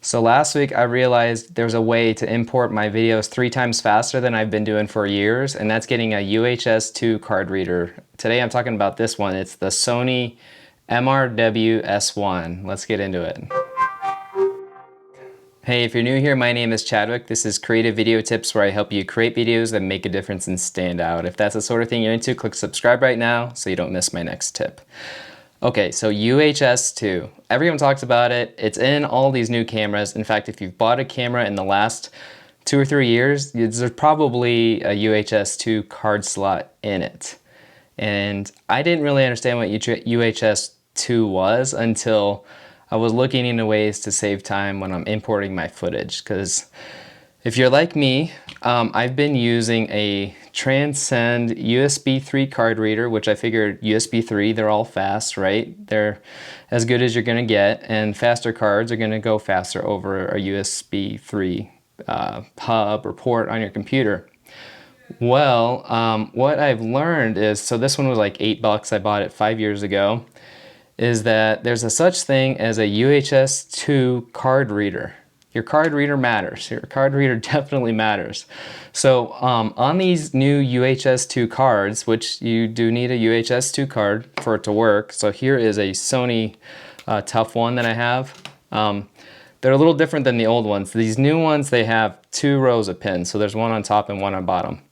So last week I realized there's a way to import my videos 3 times faster than I've been doing for years, and that's getting a UHS-II card reader. Today I'm talking about this one. It's the Sony MRW-S1. Let's get into it. Hey, if you're new here, my name is Chadwick. This is Creative Video Tips, where I help you create videos that make a difference and stand out. If that's the sort of thing you're into, click subscribe right now so you don't miss my next tip. Okay, so UHS-II. Everyone talks about it. It's in all these new cameras. In fact, if you've bought a camera in the last 2 or 3 years, there's probably a UHS-II card slot in it. And I didn't really understand what UHS-II was until I was looking into ways to save time when I'm importing my footage. Because if you're like me, I've been using a transcend USB 3 card reader, which I figured USB 3, they're all fast, right? They're as good as you're gonna get, and faster cards are gonna go faster over a USB 3 hub or port on your computer. Well, what I've learned is, so this one was like $8, I bought it 5 years ago, is that there's a such thing as a UHS-II card reader. Your card reader matters. Your card reader definitely matters. So on these new UHS-II cards, which you do need a UHS-II card for it to work. So here is a Sony Tough one that I have. They're a little different than the old ones. These new ones, they have 2 rows of pins. So there's one on top and one on bottom.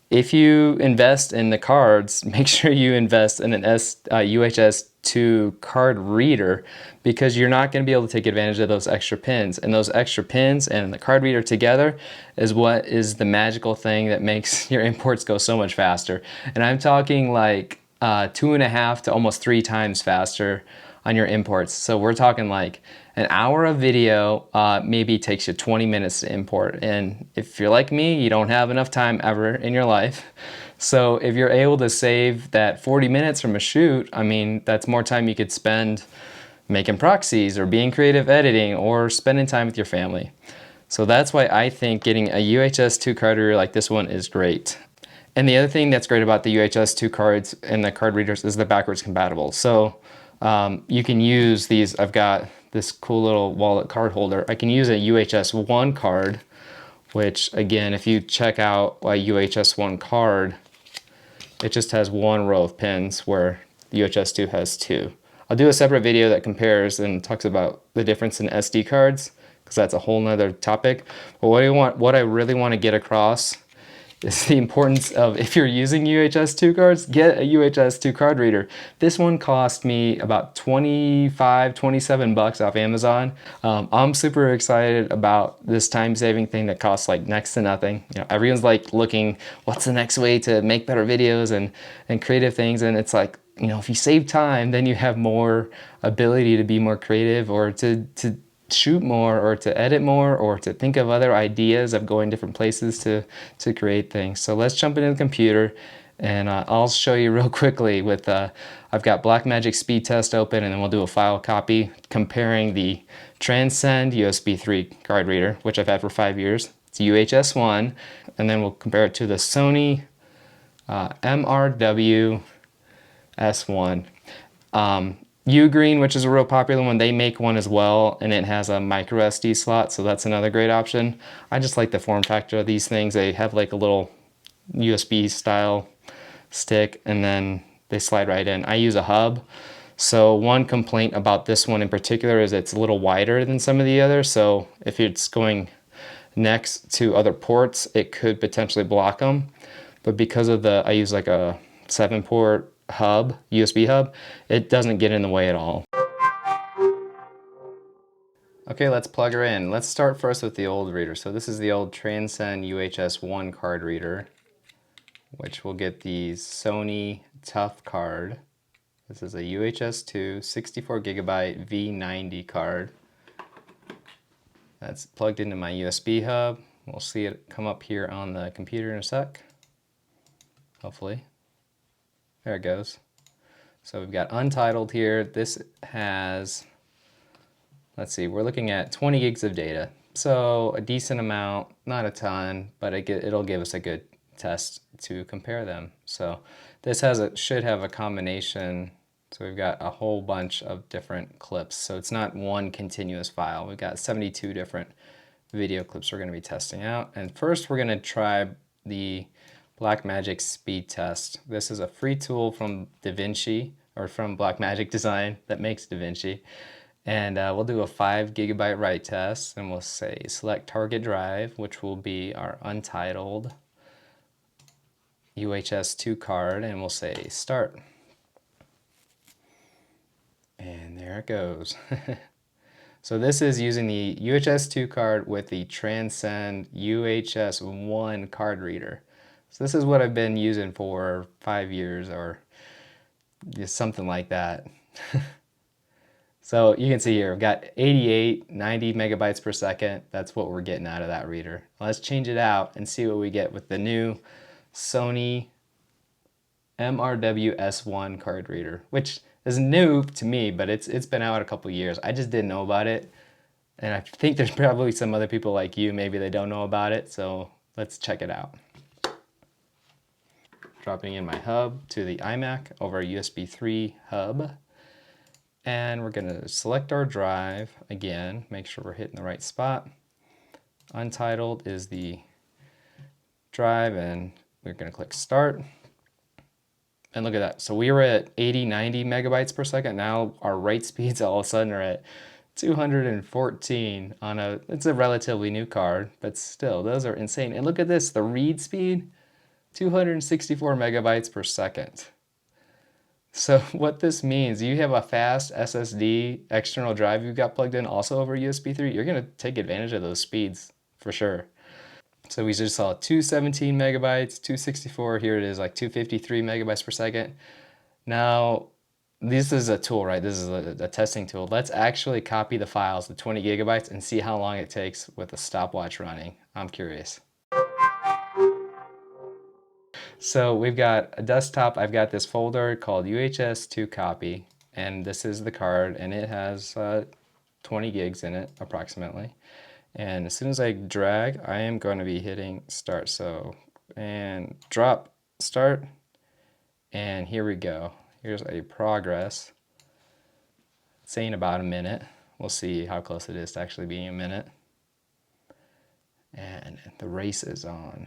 If you invest in the cards, make sure you invest in an UHS-II card reader, because you're not going to be able to take advantage of those extra pins. And those extra pins and the card reader together is what is the magical thing that makes your imports go so much faster. And I'm talking like 2.5 to almost 3 times faster on your imports. So we're talking like an hour of video maybe takes you 20 minutes to import. And if you're like me, you don't have enough time ever in your life. So if you're able to save that 40 minutes from a shoot, I mean, that's more time you could spend making proxies or being creative editing or spending time with your family. So that's why I think getting a UHS-II card reader like this one is great. And the other thing that's great about the UHS-II cards and the card readers is they're backwards compatible. So you can use these. I've got this cool little wallet card holder. I can use a UHS-I card, which again, if you check out a UHS-I card, it just has 1 row of pins where the UHS-II has 2. I'll do a separate video that compares and talks about the difference in SD cards, because that's a whole nother topic. But what I really want to get across is the importance of, if you're using UHS-II cards, get a UHS-II card reader. This one cost me about 25, 27 bucks off Amazon. I'm super excited about this time-saving thing that costs like next to nothing. You know, everyone's like looking, what's the next way to make better videos and creative things, and it's like, you know, if you save time, then you have more ability to be more creative, or to shoot more, or to edit more, or to think of other ideas of going different places to create things. So let's jump into the computer, and I'll show you real quickly with, I've got Blackmagic speed test open, and then we'll do a file copy comparing the Transcend USB 3 card reader, which I've had for 5 years. It's UHS-I, and then we'll compare it to the Sony MRW-S1. Ugreen, which is a real popular one, they make one as well, and it has a micro SD slot, so that's another great option. I just like the form factor of these things. They have like a little USB style stick, and then they slide right in. I use a hub. So one complaint about this one in particular is it's a little wider than some of the others, so if it's going next to other ports, it could potentially block them. But because of I use like a 7-port hub, USB hub, it doesn't get in the way at all. Okay, let's plug her in. Let's start first with the old reader. So this is the old Transcend UHS-I card reader, which will get the Sony Tough card. This is a UHS-II 64GB V90 card. That's plugged into my USB hub. We'll see it come up here on the computer in a sec, hopefully. There it goes. So we've got Untitled here. This has, let's see, we're looking at 20 gigs of data. So a decent amount, not a ton, but it'll give us a good test to compare them. So this should have a combination So we've got a whole bunch of different clips. So it's not one continuous file. We've got 72 different video clips we're going to be testing out. And first we're going to try the Blackmagic speed test. This is a free tool from DaVinci, or from Blackmagic Design that makes DaVinci. And we'll do a 5 GB write test, and we'll say select target drive, which will be our untitled UHS-II card, and we'll say start. And there it goes. So this is using the UHS-II card with the Transcend UHS-I card reader. So this is what I've been using for 5 years or just something like that. So you can see here, I've got 88, 90 megabytes per second. That's what we're getting out of that reader. Let's change it out and see what we get with the new Sony MRW-S1 card reader, which is new to me, but it's been out a couple years. I just didn't know about it. And I think there's probably some other people like you, maybe they don't know about it. So let's check it out. Dropping in my hub to the iMac over a USB 3 hub. And we're gonna select our drive again, make sure we're hitting the right spot. Untitled is the drive, and we're gonna click start. And look at that. So we were at 80, 90 megabytes per second. Now our write speeds all of a sudden are at 214 on it's a relatively new card, but still, those are insane. And look at this, the read speed, 264 megabytes per second. So what this means, you have a fast SSD external drive you've got plugged in also over USB 3, you're gonna take advantage of those speeds for sure. So we just saw 217 megabytes, 264, here it is like 253 megabytes per second. Now, this is a tool, right? This is a testing tool. Let's actually copy the files, the 20 gigabytes, and see how long it takes with a stopwatch running. I'm curious. So we've got a desktop. I've got this folder called UHS-II copy, and this is the card, and it has 20 gigs in it approximately. And as soon as I drag, I am going to be hitting start. So, and drop, start, and here we go. Here's a progress. It's saying about a minute. We'll see how close it is to actually being a minute. And the race is on.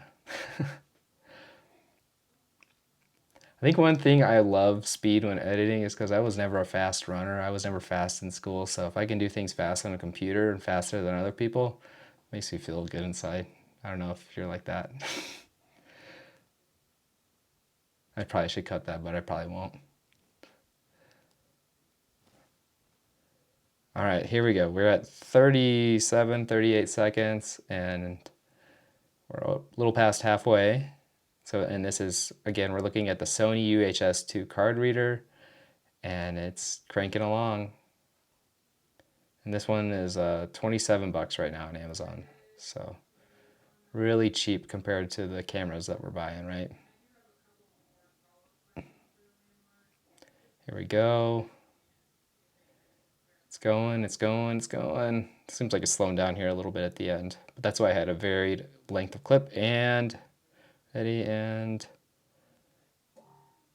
I think one thing I love speed when editing is because I was never a fast runner. I was never fast in school. So if I can do things fast on a computer and faster than other people, it makes me feel good inside. I don't know if you're like that. I probably should cut that, but I probably won't. All right, here we go. We're at 37, 38 seconds, and we're a little past halfway. So, and this is, again, we're looking at the Sony UHS-II card reader, and it's cranking along. And this one is 27 bucks right now on Amazon. So really cheap compared to the cameras that we're buying, right? Here we go. It's going, it's going, it's going. Seems like it's slowing down here a little bit at the end. But that's why I had a varied length of clip, and ready, and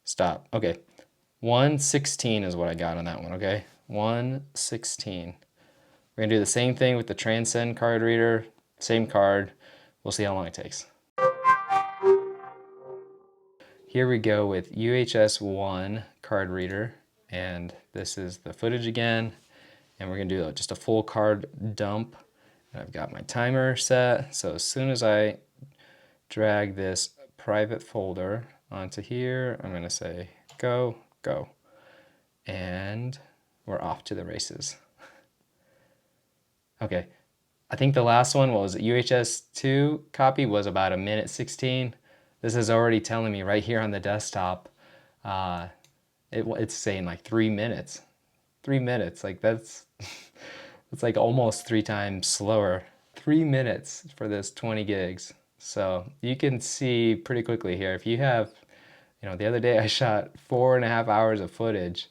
stop. Okay, 116 is what I got on that one, okay? 116. We're gonna do the same thing with the Transcend card reader, same card. We'll see how long it takes. Here we go with UHS-I card reader, and this is the footage again, and we're gonna do just a full card dump. And I've got my timer set, so as soon as I drag this private folder onto here, I'm gonna say go, go, and we're off to the races. Okay, I think the last one was UHS-II copy was about 1:16. This is already telling me right here on the desktop, it's saying like 3 minutes. 3 minutes, like that's it's like almost 3 times slower. 3 minutes for this 20 gigs. So you can see pretty quickly here, if you have, the other day I shot 4.5 hours of footage.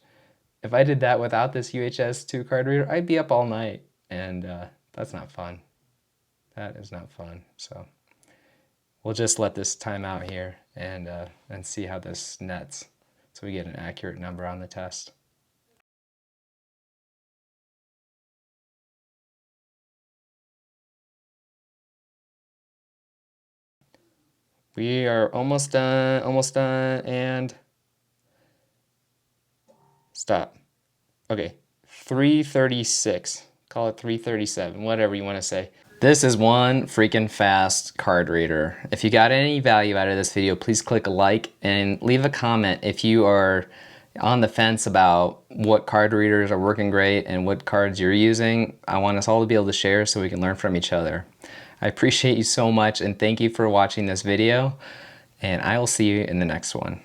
If I did that without this UHS-II card reader, I'd be up all night, and that's not fun. That is not fun. So we'll just let this time out here and see how this nets, so we get an accurate number on the test. We are almost done, and stop. Okay, 336. Call it 337, whatever you want to say. This is one freaking fast card reader. If you got any value out of this video, please click a like and leave a comment if you are on the fence about what card readers are working great and what cards you're using. I want us all to be able to share so we can learn from each other. I appreciate you so much, and thank you for watching this video, and I will see you in the next one.